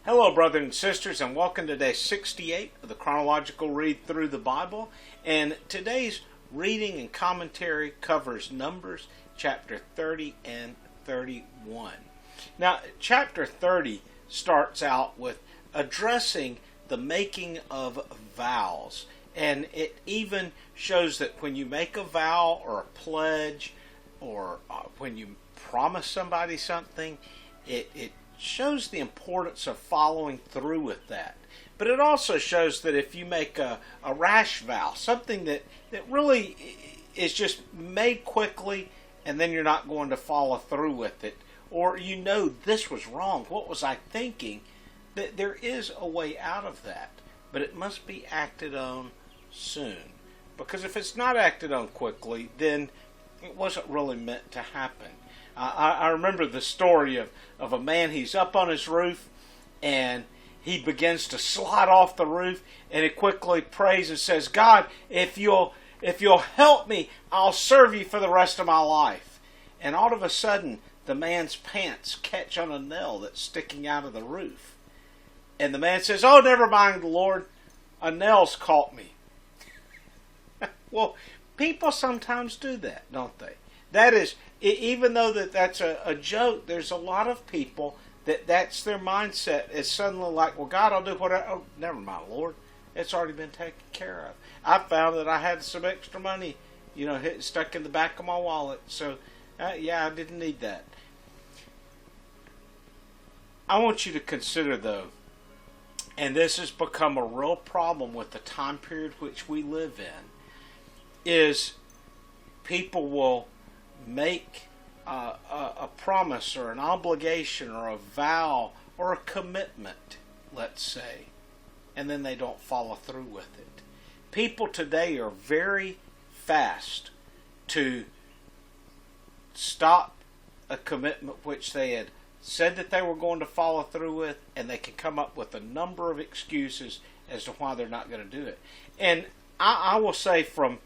Hello, brothers and sisters, and welcome to day 68 of the Chronological Read Through the Bible. And today's reading and commentary covers Numbers chapter 30 and 31. Now, chapter 30 starts out with addressing the making of vows. And it even shows that when you make a vow or a pledge, or when you promise somebody something, it shows the importance of following through with that. But it also shows that if you make a rash vow, something that really is just made quickly and then you're not going to follow through with it, or you know this was wrong, what was I thinking, that there is a way out of that. But it must be acted on soon. Because if it's not acted on quickly, then it wasn't really meant to happen. I remember the story of a man. He's up on his roof and he begins to slide off the roof, and he quickly prays and says, God, if you'll help me, I'll serve you for the rest of my life. And all of a sudden the man's pants catch on a nail that's sticking out of the roof. And the man says, oh, never mind, Lord, a nail's caught me. Well, people sometimes do that, don't they? That is, even though that's a joke, there's a lot of people that's their mindset. It's suddenly like, well, God, I'll do whatever. Oh, never mind, Lord. It's already been taken care of. I found that I had some extra money, stuck in the back of my wallet. So, yeah, I didn't need that. I want you to consider, though, and this has become a real problem with the time period which we live in, is people will make a promise or an obligation or a vow or a commitment, let's say, and then they don't follow through with it. People today are very fast to stop a commitment which they had said that they were going to follow through with, and they can come up with a number of excuses as to why they're not going to do it. And I will say from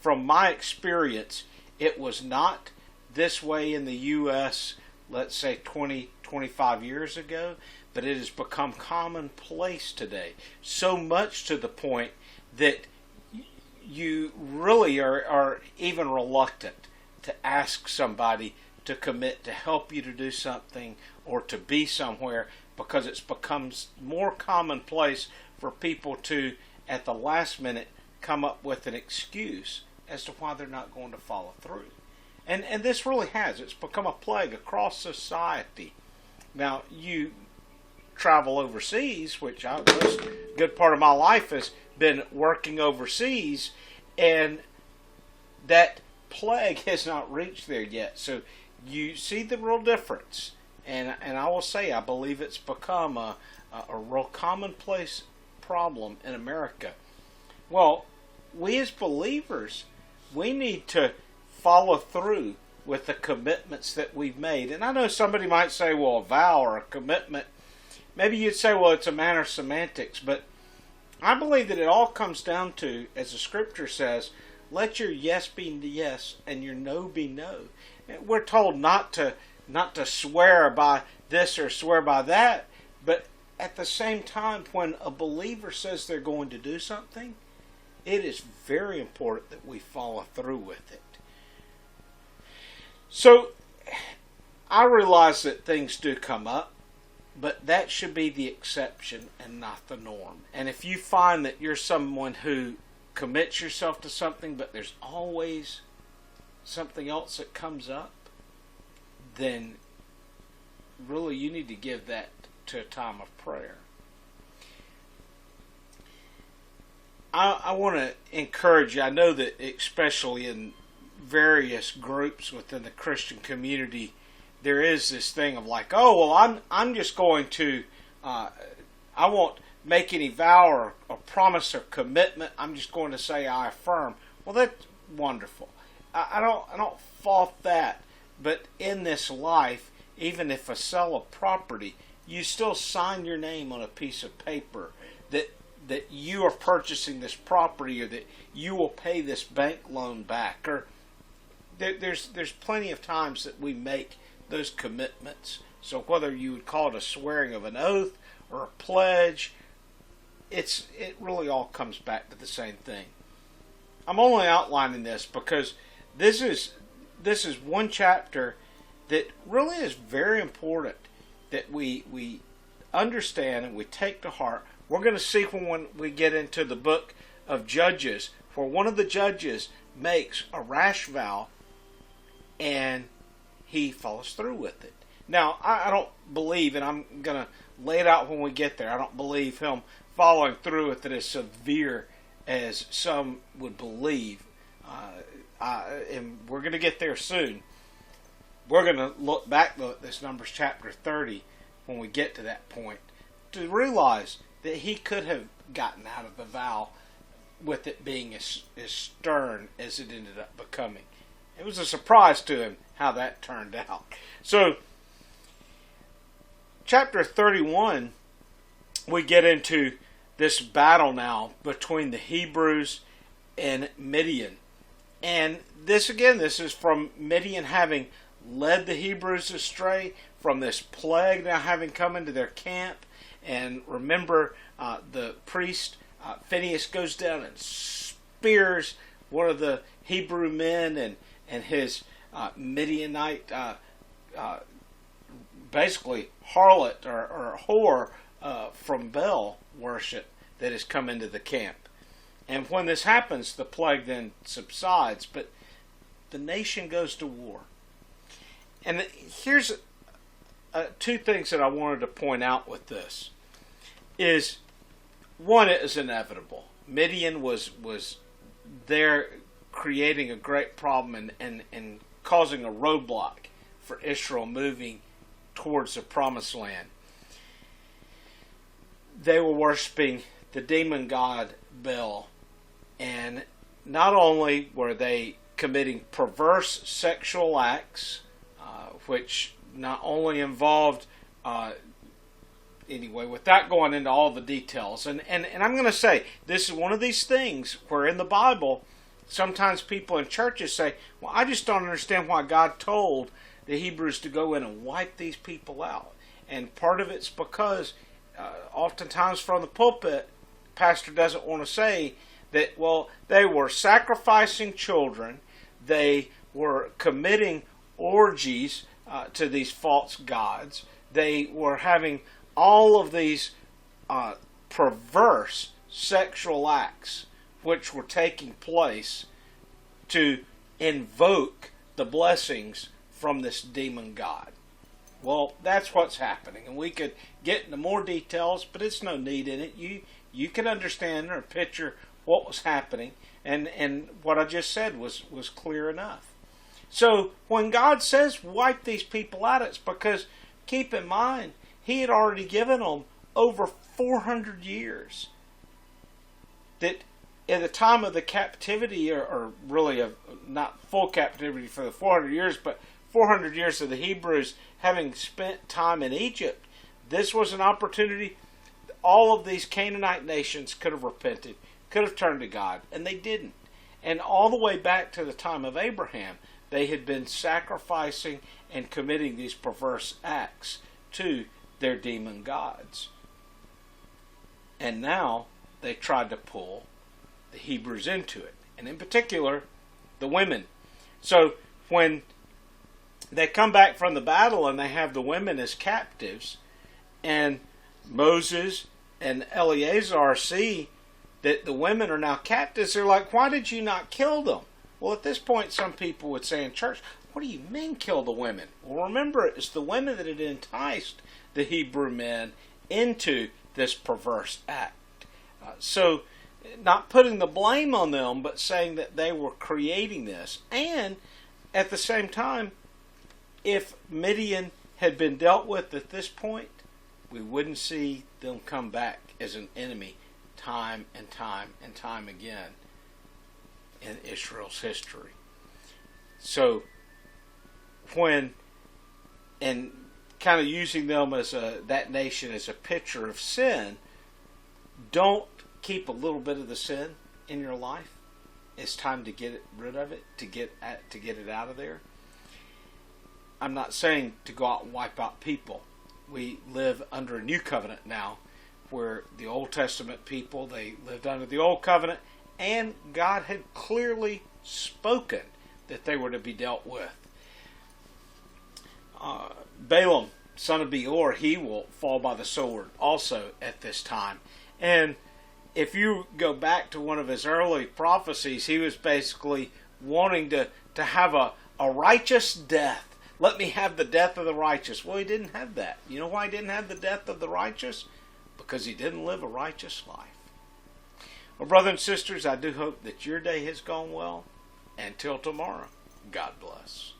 my experience, it was not this way in the U.S., let's say 20, 25 years ago, but it has become commonplace today. So much to the point that you really are even reluctant to ask somebody to commit to help you to do something or to be somewhere, because it's become more commonplace for people to, at the last minute, come up with an excuse as to why they're not going to follow through. And this really has. It's become a plague across society. Now, you travel overseas, which a good part of my life has been working overseas, and that plague has not reached there yet. So you see the real difference. And I will say, I believe it's become a real commonplace problem in America. Well, we as believers, we need to follow through with the commitments that we've made. And I know somebody might say, well, a vow or a commitment, maybe you'd say, well, it's a matter of semantics, but I believe that it all comes down to, as the scripture says, let your yes be yes and your no be no. We're told not to swear by this or swear by that, but at the same time, when a believer says they're going to do something, it is very important that we follow through with it. So, I realize that things do come up, but that should be the exception and not the norm. And if you find that you're someone who commits yourself to something, but there's always something else that comes up, then really you need to give that to a time of prayer. I want to encourage you. I know that especially in various groups within the Christian community, there is this thing of like, oh, well, I'm just going to, I won't make any vow or promise or commitment. I'm just going to say I affirm. Well, that's wonderful. I don't fault that. But in this life, even if a sale of property, you still sign your name on a piece of paper that you are purchasing this property, or that you will pay this bank loan back. Or there's plenty of times that we make those commitments So whether you would call it a swearing of an oath or a pledge, it really all comes back to the same thing. I'm only outlining this because this is one chapter that really is very important that we understand and we take to heart. We're going to see when we get into the book of Judges, where one of the judges makes a rash vow and he follows through with it. Now, I don't believe, and I'm going to lay it out when we get there, I don't believe him following through with it as severe as some would believe. And we're going to get there soon. We're going to look back at this Numbers chapter 30 when we get to that point to realize that he could have gotten out of the vow with it being as stern as it ended up becoming. It was a surprise to him how that turned out. So, chapter 31, we get into this battle now between the Hebrews and Midian. And this is from Midian having led the Hebrews astray, from this plague now having come into their camp. And remember, the priest Phineas goes down and spears one of the Hebrew men and his Midianite, basically harlot or whore from Baal worship that has come into the camp. And when this happens, the plague then subsides, but the nation goes to war. And here's two things that I wanted to point out with this. Is one, it is inevitable. Midian was there creating a great problem and causing a roadblock for Israel moving towards the promised land. They were worshiping the demon god Baal, and not only were they committing perverse sexual acts, which not only involved anyway, without going into all the details, and I'm going to say, this is one of these things where in the Bible, sometimes people in churches say, well, I just don't understand why God told the Hebrews to go in and wipe these people out. And part of it's because oftentimes from the pulpit, the pastor doesn't want to say that, well, they were sacrificing children, they were committing orgies to these false gods, they were having all of these perverse sexual acts which were taking place to invoke the blessings from this demon god. Well, that's what's happening, and we could get into more details, but it's no need in it. You can understand or picture what was happening, and what I just said was clear enough. So when God says wipe these people out, it's because, keep in mind, He had already given them over 400 years. That at the time of the captivity, or really of not full captivity for the 400 years, but 400 years of the Hebrews having spent time in Egypt, this was an opportunity. All of these Canaanite nations could have repented, could have turned to God, and they didn't. And all the way back to the time of Abraham, they had been sacrificing and committing these perverse acts to their demon gods. And now they tried to pull the Hebrews into it, and in particular, the women. So when they come back from the battle and they have the women as captives, and Moses and Eleazar see that the women are now captives, they're like, why did you not kill them? Well, at this point, some people would say in church, what do you mean kill the women? Well, remember, it's the women that had enticed the Hebrew men into this perverse act. So, not putting the blame on them, but saying that they were creating this. And, at the same time, if Midian had been dealt with at this point, we wouldn't see them come back as an enemy time and time and time again in Israel's history. So, when, and kind of using them as that nation as a picture of sin, don't keep a little bit of the sin in your life. It's time to get rid of it, to get it out of there. I'm not saying to go out and wipe out people. We live under a new covenant now, where the Old Testament people, they lived under the Old Covenant, and God had clearly spoken that they were to be dealt with. Balaam, son of Beor, he will fall by the sword also at this time. And if you go back to one of his early prophecies, he was basically wanting to have a righteous death. Let me have the death of the righteous. Well, he didn't have that. You know why he didn't have the death of the righteous? Because he didn't live a righteous life. Well, brothers and sisters, I do hope that your day has gone well. Until tomorrow, God bless.